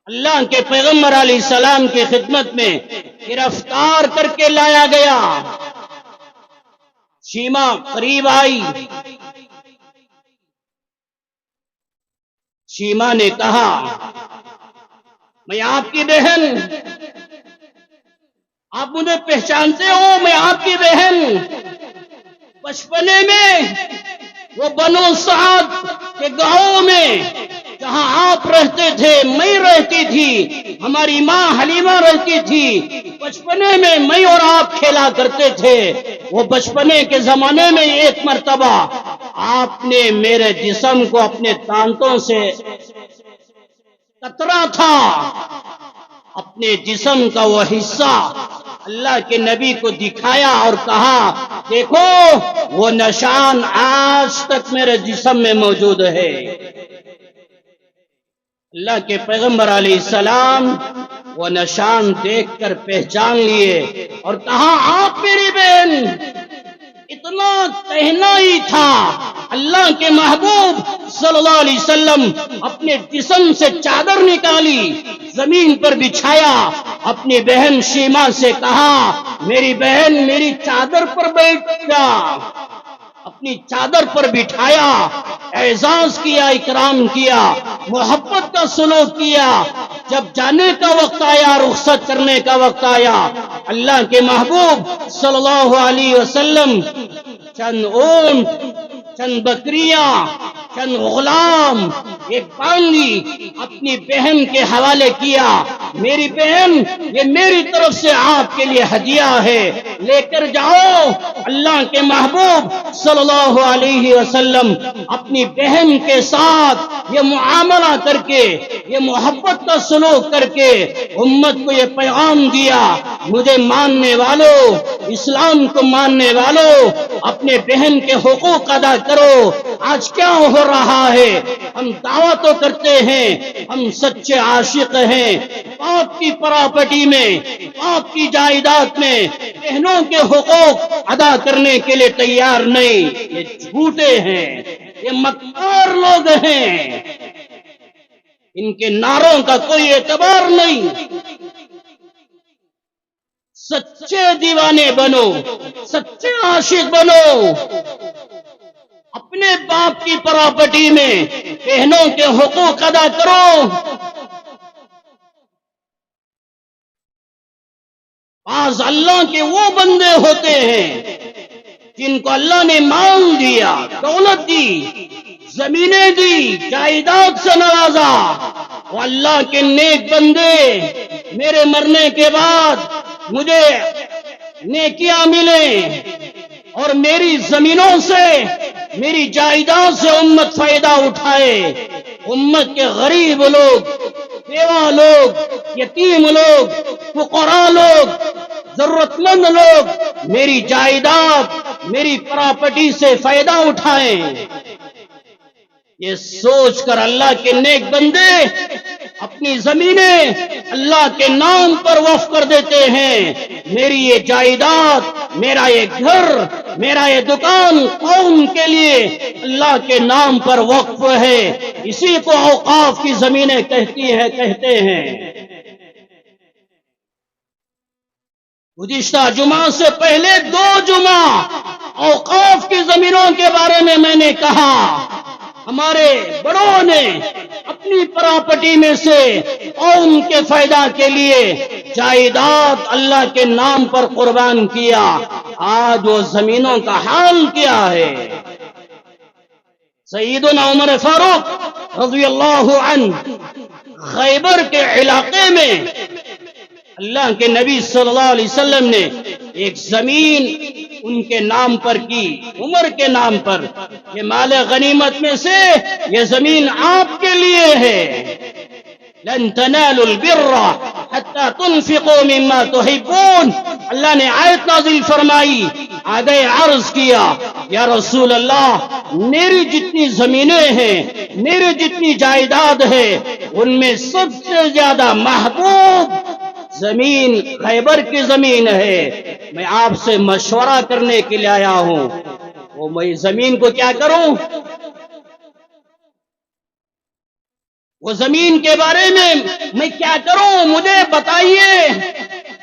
[SPEAKER 1] اللہ کے پیغمبر علیہ السلام کی خدمت میں گرفتار کر کے لایا گیا۔ شیمہ قریب آئی، شیمہ نے کہا میں آپ کی بہن، آپ مجھے پہچانتے ہو، میں آپ کی بہن، بچپنے میں وہ بنو سعد کے گاؤں میں جہاں آپ رہتے تھے، میں رہتی تھی، ہماری ماں حلیمہ رہتی تھی، بچپنے میں میں اور آپ کھیلا کرتے تھے۔ وہ بچپنے کے زمانے میں ایک مرتبہ آپ نے میرے جسم کو اپنے دانتوں سے کترا تھا، اپنے جسم کا وہ حصہ اللہ کے نبی کو دکھایا اور کہا دیکھو وہ نشان آج تک میرے جسم میں موجود ہے۔ اللہ کے پیغمبر علیہ السلام وہ نشان دیکھ کر پہچان لیے اور کہا آپ میری بہن۔ اتنا کہنا ہی تھا، اللہ کے محبوب صلی اللہ علیہ وسلم اپنے جسم سے چادر نکالی، زمین پر بچھایا، اپنی بہن شیما سے کہا میری بہن میری چادر پر بیٹھ جا، اپنی چادر پر بٹھایا، اعزاز کیا، اکرام کیا، محبت کا سلوک کیا۔ جب جانے کا وقت آیا، رخصت کرنے کا وقت آیا، اللہ کے محبوب صلی اللہ علیہ وسلم چند اونٹ، چند بکریاں، چند غلام ایک باندھی اپنی بہن کے حوالے کیا، میری بہن یہ میری طرف سے آپ کے لیے ہدیہ ہے، لے کر جاؤ۔ اللہ کے محبوب صلی اللہ علیہ وسلم اپنی بہن کے ساتھ یہ معاملہ کر کے، یہ محبت کا سلوک کر کے امت کو یہ پیغام دیا، مجھے ماننے والوں، اسلام کو ماننے والوں، اپنے بہن کے حقوق ادا کرو۔ آج کیا ہو رہا ہے؟ ہم دعویٰ تو کرتے ہیں ہم سچے عاشق ہیں، باپ کی پراپرٹی میں، باپ کی جائیداد میں بہنوں کے حقوق ادا کرنے کے لیے تیار نہیں۔ یہ جھوٹے ہیں، یہ مکار لوگ ہیں، ان کے نعروں کا کوئی اعتبار نہیں۔ سچے دیوانے بنو، سچے عاشق بنو، اپنے باپ کی پراپرٹی میں بہنوں کے حقوق ادا کرو۔ بعض اللہ کے وہ بندے ہوتے ہیں جن کو اللہ نے مال دیا، دولت دی، زمینیں دی، جائیداد سے نوازا، وہ اللہ کے نیک بندے میرے مرنے کے بعد مجھے نیکیاں ملیں اور میری زمینوں سے، میری جائیداد سے امت فائدہ اٹھائے، امت کے غریب لوگ، بیوہ لوگ، یتیم لوگ، فقراء لوگ، ضرورت مند لوگ میری جائیداد، میری پراپرٹی سے فائدہ اٹھائیں۔ یہ سوچ کر اللہ کے نیک بندے اپنی زمینیں اللہ کے نام پر وقف کر دیتے ہیں، میری یہ جائیداد، میرا یہ گھر، میرا یہ دکان قوم کے لیے اللہ کے نام پر وقف ہے، اسی کو اوقاف کی زمینیں کہتے ہیں۔ گزشتہ جمعہ سے پہلے 2 جمعہ اوقاف کی زمینوں کے بارے میں نے کہا، ہمارے بڑوں نے اپنی پراپرٹی میں سے قوم کے فائدہ کے لیے جائیداد اللہ کے نام پر قربان کیا۔ آج وہ زمینوں کا حال کیا ہے؟ سیدنا عمر فاروق رضی اللہ عنہ خیبر کے علاقے میں اللہ کے نبی صلی اللہ علیہ وسلم نے ایک زمین ان کے نام پر کی، عمر کے نام پر، یہ مال غنیمت میں سے یہ زمین آپ کے لیے ہے۔ لن تنالوا البر حتى تنفقوا مما تحبون، اللہ نے آیت نازل فرمائی، آگے عرض کیا یا رسول اللہ میری جتنی زمینیں ہیں، میری جتنی جائیداد ہے، ان میں سب سے زیادہ محبوب زمین خیبر کی زمین ہے۔ میں آپ سے مشورہ کرنے کے لیے آیا ہوں، وہ میں زمین کو کیا کروں؟ وہ زمین کے بارے میں کیا کروں؟ مجھے بتائیے۔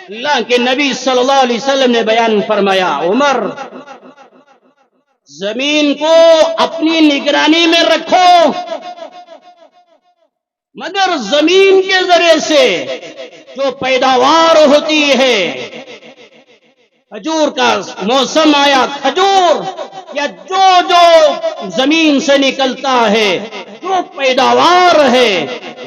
[SPEAKER 1] اللہ کے نبی صلی اللہ علیہ وسلم نے بیان فرمایا، عمر زمین کو اپنی نگرانی میں رکھو، مگر زمین کے ذریعے سے جو پیداوار ہوتی ہے، کھجور کا موسم آیا، کھجور یا جو زمین سے نکلتا ہے، جو پیداوار ہے،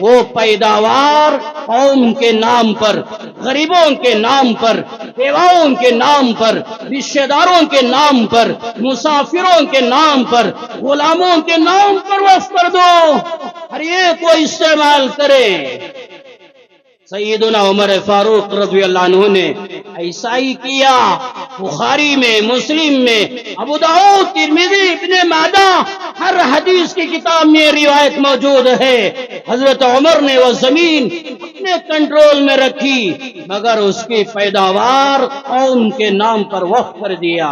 [SPEAKER 1] وہ پیداوار قوم کے نام پر، غریبوں کے نام پر، بیواؤں کے نام پر، رشتہ داروں کے نام پر، مسافروں کے نام پر، غلاموں کے نام پر وقف کر دو، ہر ایک کو استعمال کرے۔ سیدنا عمر فاروق رضی اللہ عنہ نے ایسا ہی کیا۔ بخاری میں، مسلم میں، ابو داؤد، ترمذی، ابن ماجہ، ہر حدیث کی کتاب میں روایت موجود ہے۔ حضرت عمر نے وہ زمین اپنے کنٹرول میں رکھی، مگر اس کی پیداوار قوم کے نام پر وقف کر دیا۔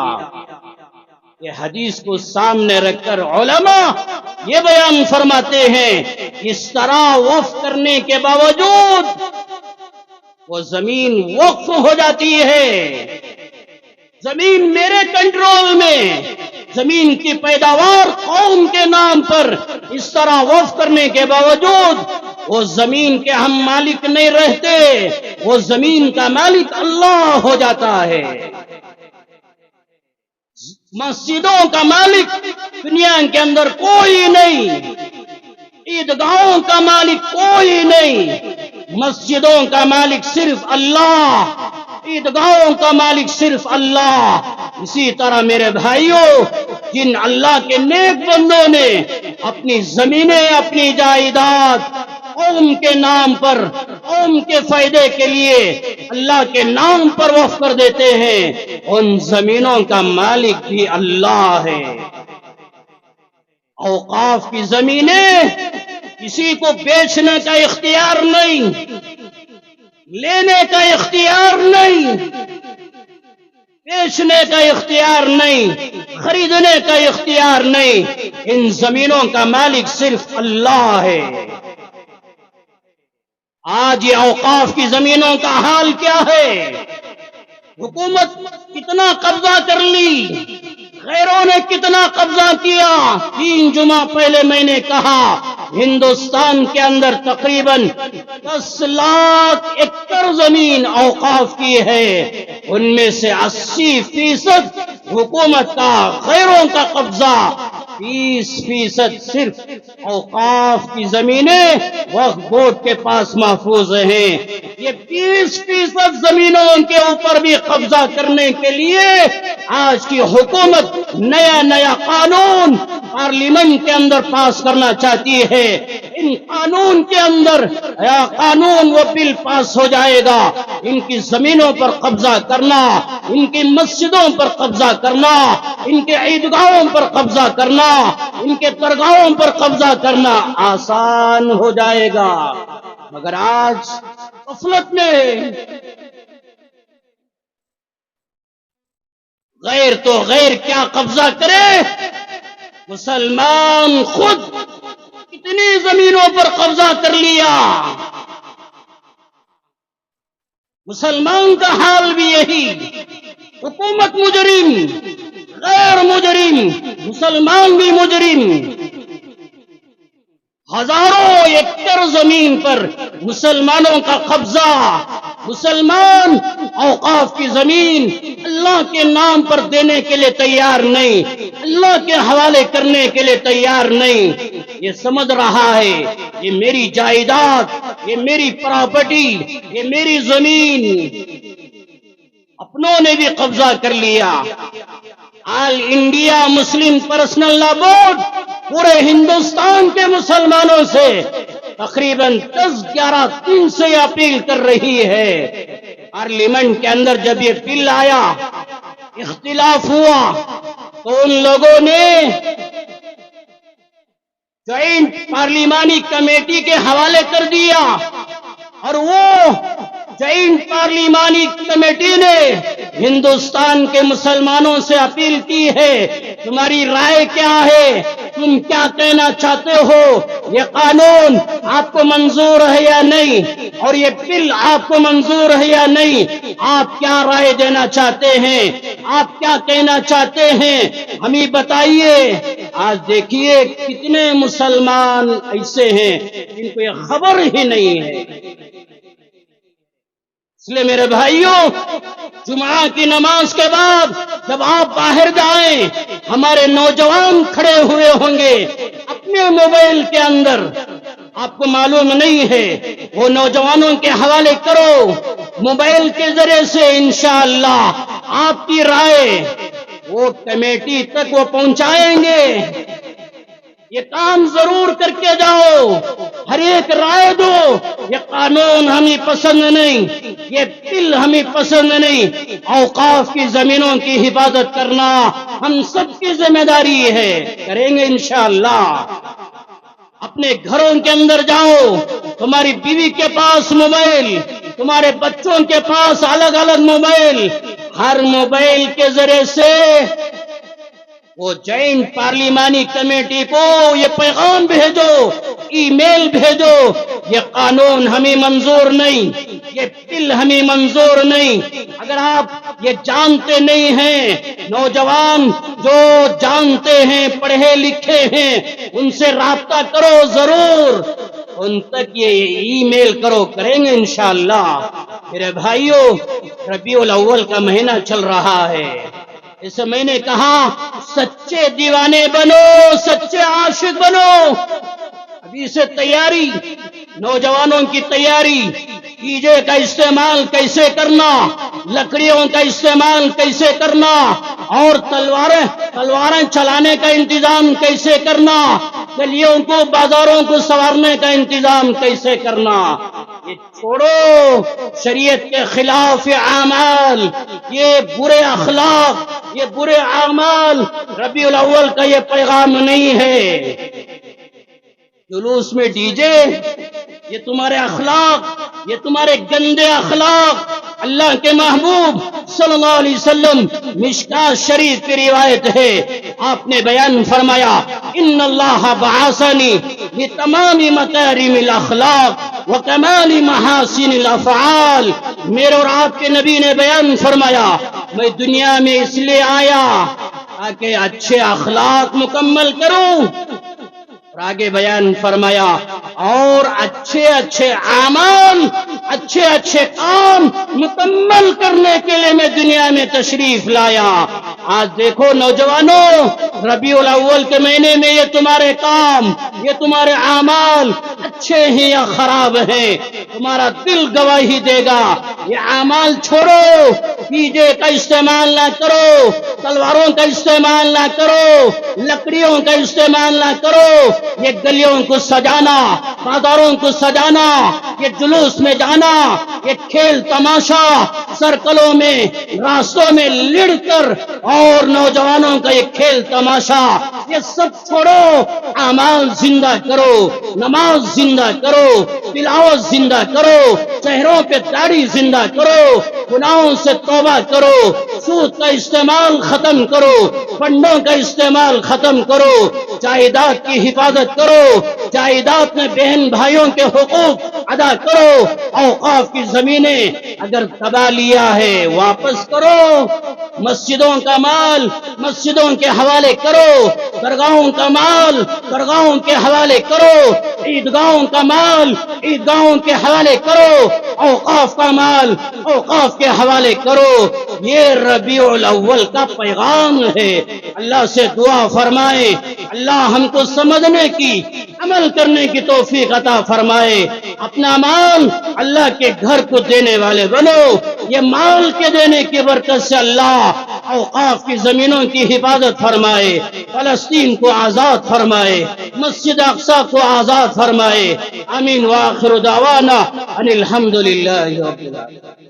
[SPEAKER 1] یہ حدیث کو سامنے رکھ کر علماء یہ بیان فرماتے ہیں، اس طرح وقف کرنے کے باوجود وہ زمین وقف ہو جاتی ہے۔ زمین میرے کنٹرول میں، زمین کی پیداوار قوم کے نام پر اس طرح وقف کرنے کے باوجود وہ زمین کے ہم مالک نہیں رہتے، وہ زمین کا مالک اللہ ہو جاتا ہے۔ مسجدوں کا مالک دنیا کے اندر کوئی نہیں، عیدگاہوں کا مالک کوئی نہیں، مسجدوں کا مالک صرف اللہ، عیدگاہوں کا مالک صرف اللہ۔ اسی طرح میرے بھائیوں، جن اللہ کے نیک بندوں نے اپنی زمینیں، اپنی جائیداد قوم کے نام پر، قوم کے فائدے کے لیے اللہ کے نام پر وقف کر دیتے ہیں، ان زمینوں کا مالک بھی اللہ ہے۔ اوقاف کی زمینیں کسی کو بیچنے کا اختیار نہیں، لینے کا اختیار نہیں، بیچنے کا اختیار نہیں، خریدنے کا اختیار نہیں، ان زمینوں کا مالک صرف اللہ ہے۔ آج یہ اوقاف کی زمینوں کا حال کیا ہے؟ حکومت کتنا قبضہ کر لی، غیروں نے کتنا قبضہ کیا۔ 3 جمعہ پہلے میں نے کہا، ہندوستان کے اندر تقریباً 10 لاکھ ایکڑ زمین اوقاف کی ہے، ان میں سے 80% حکومت کا، غیروں کا قبضہ، 20% صرف اوقاف کی زمینیں وقف بورڈ کے پاس محفوظ ہیں۔ یہ 20% زمینوں کے اوپر بھی قبضہ کرنے کے لیے آج کی حکومت نیا قانون پارلیمنٹ کے اندر پاس کرنا چاہتی ہے۔ ان قانون کے اندر قانون وہ بل پاس ہو جائے گا، ان کی زمینوں پر قبضہ کرنا، ان کی مسجدوں پر قبضہ کرنا، ان کے عیدگاہوں پر قبضہ کرنا، ان کے درگاہوں پر قبضہ کرنا آسان ہو جائے گا۔ مگر آج غفلت میں غیر تو غیر کیا قبضہ کرے، مسلمان خود کتنی زمینوں پر قبضہ کر لیا۔ مسلمان کا حال بھی یہی، حکومت مجرم، غیر مجرم، مسلمان بھی مجرم۔ ہزاروں ایکڑ زمین پر مسلمانوں کا قبضہ، مسلمان اوقاف کی زمین اللہ کے نام پر دینے کے لیے تیار نہیں، اللہ کے حوالے کرنے کے لیے تیار نہیں۔ یہ سمجھ رہا ہے یہ میری جائیداد، یہ میری پراپرٹی، یہ میری زمین۔ اپنوں نے بھی قبضہ کر لیا۔ آل انڈیا مسلم پرسنل لا بورڈ پورے ہندوستان کے مسلمانوں سے تقریباً 10-11 سے اپیل کر رہی ہے۔ پارلیمنٹ کے اندر جب یہ بل آیا، اختلاف ہوا، تو ان لوگوں نے جوائنٹ پارلیمانی کمیٹی کے حوالے کر دیا، اور وہ جوائنٹ پارلیمانی کمیٹی نے ہندوستان کے مسلمانوں سے اپیل کی ہے، تمہاری رائے کیا ہے؟ تم کیا کہنا چاہتے ہو؟ یہ قانون آپ کو منظور ہے یا نہیں؟ اور یہ بل آپ کو منظور ہے یا نہیں؟ آپ کیا رائے دینا چاہتے ہیں؟ آپ کیا کہنا چاہتے ہیں؟ ہمیں بتائیے۔ آج دیکھیے کتنے مسلمان ایسے ہیں جن کو یہ خبر ہی نہیں ہے۔ اس لیے میرے بھائیوں، جمعہ کی نماز کے بعد جب آپ باہر جائیں ہمارے نوجوان کھڑے ہوئے ہوں گے اپنے موبائل کے اندر، آپ کو معلوم نہیں ہے، وہ نوجوانوں کے حوالے کرو، موبائل کے ذریعے سے انشاءاللہ آپ کی رائے وہ کمیٹی تک وہ پہنچائیں گے۔ یہ کام ضرور کر کے جاؤ، ہر ایک رائے دو، یہ قانون ہمیں پسند نہیں، یہ بل ہمیں پسند نہیں، اوقاف کی زمینوں کی حفاظت کرنا ہم سب کی ذمہ داری ہے، کریں گے انشاءاللہ۔ اپنے گھروں کے اندر جاؤ، تمہاری بیوی کے پاس موبائل، تمہارے بچوں کے پاس الگ الگ موبائل، ہر موبائل کے ذریعے سے وہ جوائنٹ پارلیمانی کمیٹی کو یہ پیغام بھیجو، ای میل بھیجو، یہ قانون ہمیں منظور نہیں، یہ بل ہمیں منظور نہیں۔ اگر آپ یہ جانتے نہیں ہیں، نوجوان جو جانتے ہیں پڑھے لکھے ہیں ان سے رابطہ کرو، ضرور ان تک یہ ای میل کرو، کریں گے انشاءاللہ۔ میرے بھائیوں، ربیع الاول کا مہینہ چل رہا ہے، اس میں نے کہا سچے دیوانے بنو، سچے عاشق بنو۔ ابھی سے تیاری، نوجوانوں کی تیاری، ڈیجے کا استعمال کیسے کرنا، لکڑیوں کا استعمال کیسے کرنا، اور تلواریں چلانے کا انتظام کیسے کرنا، گلیوں کو بازاروں کو سنوارنے کا انتظام کیسے کرنا۔ یہ چھوڑو شریعت کے خلاف اعمال، یہ برے اخلاق، یہ برے اعمال، ربیع الاول کا یہ پیغام نہیں ہے۔ جلوس میں ڈی جے، یہ تمہارے اخلاق، یہ تمہارے گندے اخلاق۔ اللہ کے محبوب صلی اللہ علیہ وسلم، مشکات شریف کی روایت ہے، آپ نے بیان فرمایا ان اللہ بعثنی لتمام مکارم الاخلاق وکمال محاسن الافعال۔ میرے اور آپ کے نبی نے بیان فرمایا میں دنیا میں اس لیے آیا تاکہ اچھے اخلاق مکمل کروں، اور آگے بیان فرمایا اور اچھے اچھے اعمال، اچھے اچھے کام مکمل کرنے کے لیے میں دنیا میں تشریف لایا۔ آج دیکھو نوجوانوں، ربیع الاول کے مہینے میں یہ تمہارے کام، یہ تمہارے اعمال اچھے ہیں یا خراب ہیں، تمہارا دل گواہی دے گا۔ یہ اعمال چھوڑو، ڈی جے کا استعمال نہ کرو، تلواروں کا استعمال نہ کرو، لکڑیوں کا استعمال نہ کرو، یہ گلیوں کو سجانا، بازاروں کو سجانا، یہ جلوس میں جانا، یہ کھیل تماشا، سرکلوں میں راستوں میں لڑ کر اور نوجوانوں کا یہ کھیل تماشا، یہ سب چھوڑو، اعمال زندہ کرو، نماز زندہ کرو، تلاوت زندہ کرو، چہروں پہ داڑھی زندہ کرو، گناہوں سے توبہ کرو، سود کا استعمال ختم کرو، فنڈوں کا استعمال ختم کرو، جائیداد کی حفاظت کرو، جائیداد میں بہن بھائیوں کے حقوق ادا کرو، اوقاف کی زمینیں اگر دبا لیا ہے واپس کرو، مسجدوں کا مال مسجدوں کے حوالے کرو، درگاہوں کا مال درگاہوں کے حوالے کرو، عیدگاہوں کا مال عیدگاہوں کے حوالے کرو، اوقاف کا مال اوقاف کے حوالے کرو۔ یہ ربیع الاول کا پیغام ہے۔ اللہ سے دعا فرمائے اللہ ہم کو سمجھنے کی، عمل کرنے کی توفیق عطا فرمائے۔ اپنا مال اللہ کے گھر کو دینے والے بنو، یہ مال کے دینے کی برکت سے اللہ اوقاف کی زمینوں کی حفاظت فرمائے، فلسطین کو آزاد فرمائے، مسجد اقصی کو آزاد فرمائے۔ آمین وآخر دعوانا ان الحمد للہ رب العالمین۔